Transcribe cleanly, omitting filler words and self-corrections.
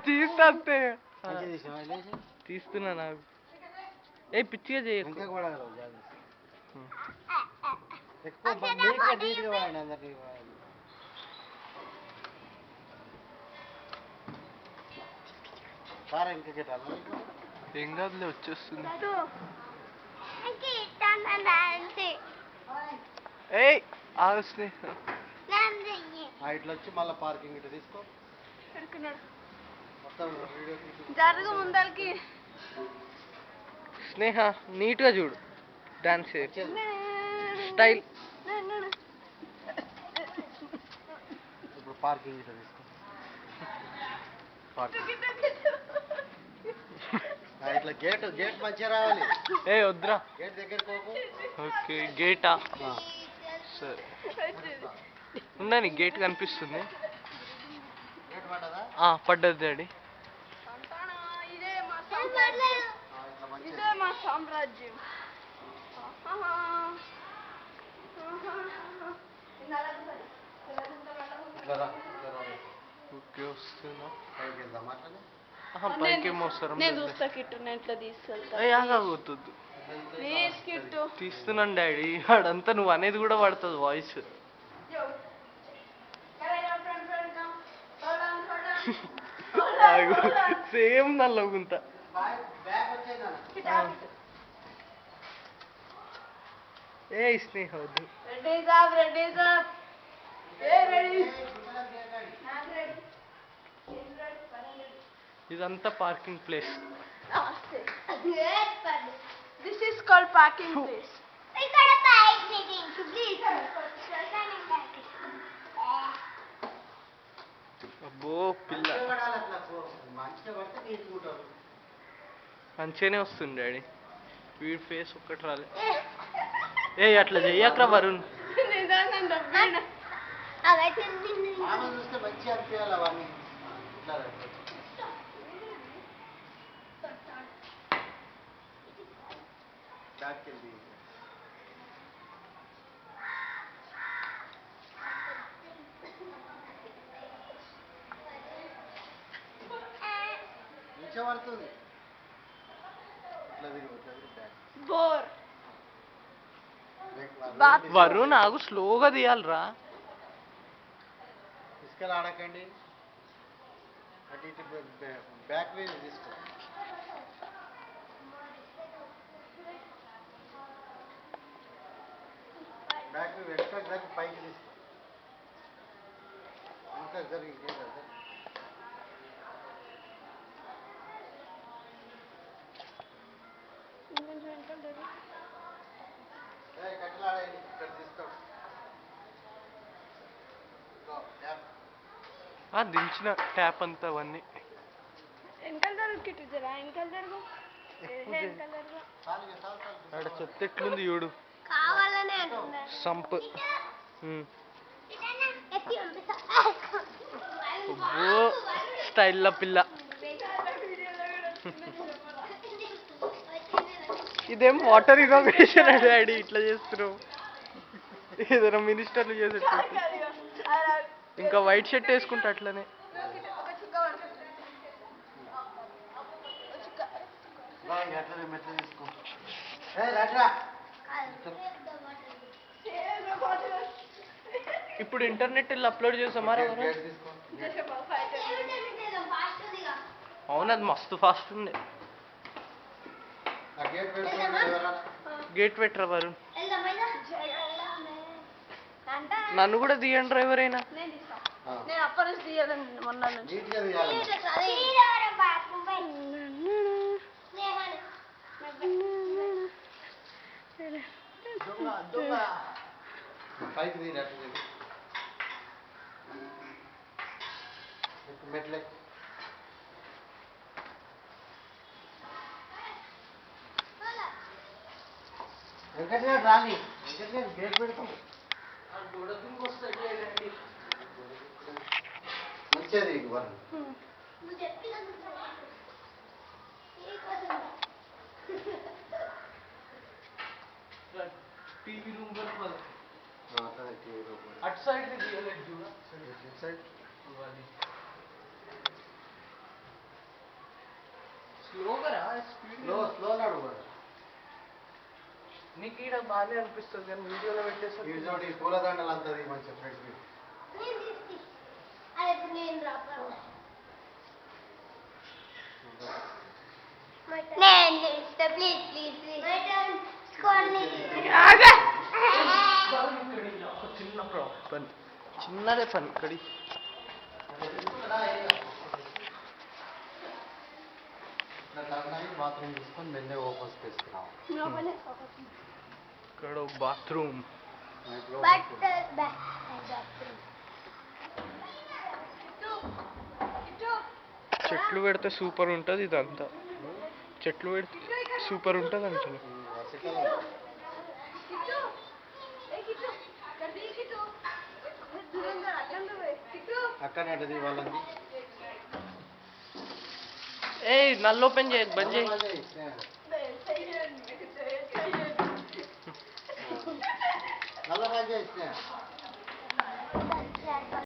తీస్తే తీస్తున్నా నాకు ఏ పిచ్చిగా చేయ ఏం కాదులే వచ్చేస్తుంది. ఏయ్ ఆగు స్నేహ. ఇట్లా వచ్చి మళ్ళీ పార్కింగ్ ఇట్లా తీసుకో. జరుగు ముందరికి. స్నేహ నీట్గా చూడు డాన్స్ స్టైల్. ఇప్పుడు పార్కింగ్ ఇట్లా తీసుకో. ఇట్లా గేట్ మంచిగా రావాలి. ఏ వద్దురా గేట్ దగ్గర పోకు. ఓకే గేటా సరే ఉండని. గేట్ కనిపిస్తుంది. పడ్డది డాడీ. ఇదే మా సామ్రాజ్యం. ఓకే వస్తున్నా. నేను చూస్తా కిట్టు, నేను ఇట్లా తీసుకెళ్తా. తీస్తున్నాను డాడీ. వాడంతా నువ్వు అనేది కూడా పడుతుంది వాయిస్. సేమ్ నల్లగుంత. ఏ స్నేహ వద్దు. ఇదంతా parking place. This is called parking place. అబ్బో పిల్ల మంచిగానే వస్తుంది డాడీ. వీడి ఫేస్ ఒక్కటి రాలే. ఏ అట్లా చెయ్యక్రా వరుణ్. వరుణ్ ఆగు స్లోగా తీయాలరా. తీసుకెళ్ళి ఆడకండి. అటు ఇటు బ్యాక్ వే తీసుకో. బ్యాక్ వెనక జరిగి పైకి తీసుకో. ఇంకా జరిగి దించిన ట్యాప్ అంతా అవన్నీ. ఆడ చెత్త ఎట్లుంది చూడు. సంప్. స్టైల్ పిల్ల. ఇదేం వాటర్ ఇనాగ్రేషన్ డాడీ ఇట్లా చేస్తున్నావు. ఏదైనా మినిస్టర్లు చేసేట్టు. ఇంకా వైట్ షర్ట్ వేసుకుంటా అట్లనే. ఇప్పుడు ఇంటర్నెట్ వెళ్ళి అప్లోడ్ చేసామారా. అవును అది మస్తు ఫాస్ట్ ఉంది. గేట్ పెట్టరా వరుణ్. నన్ను కూడా తీయండి డ్రైవర్ అయినా. నేను అప్పటి నుంచి తీయాలండి మొన్న నుంచి. రాని గేట్ పెడతాం. మంచిది టీవీ రూమ్ వరకు టీవీ రూమ్ అటు సైడ్ తీయలేదు చూడ సైడ్ స్లోగా రా స్పీడ్ స్లో నడువు నీకు ఈడ బాగానే అనిపిస్తుంది కానీ వీడియోలో పెట్టేసరికి ఈ పూలదండలు అంతది మంచిగా ఫ్రెండ్స్ ఒక చిన్న పని చిన్నదే పని ఇక్కడి బాత్రూమ్ తీసుకొని మెల్లే ఓపెన్ స్పేస్ రావాలి ఇక్కడ బాత్రూమ్ చెట్లు పెడితే సూపర్ ఉంటుంది ఇదంతా చెట్లు పెడితే సూపర్ ఉంటుంది అంటారు అక్కడనే అంటది వాళ్ళని ఏ నల్లు ఓపెన్ చేయదు బంద్ చేయి నల్ల బంద్ చేసిన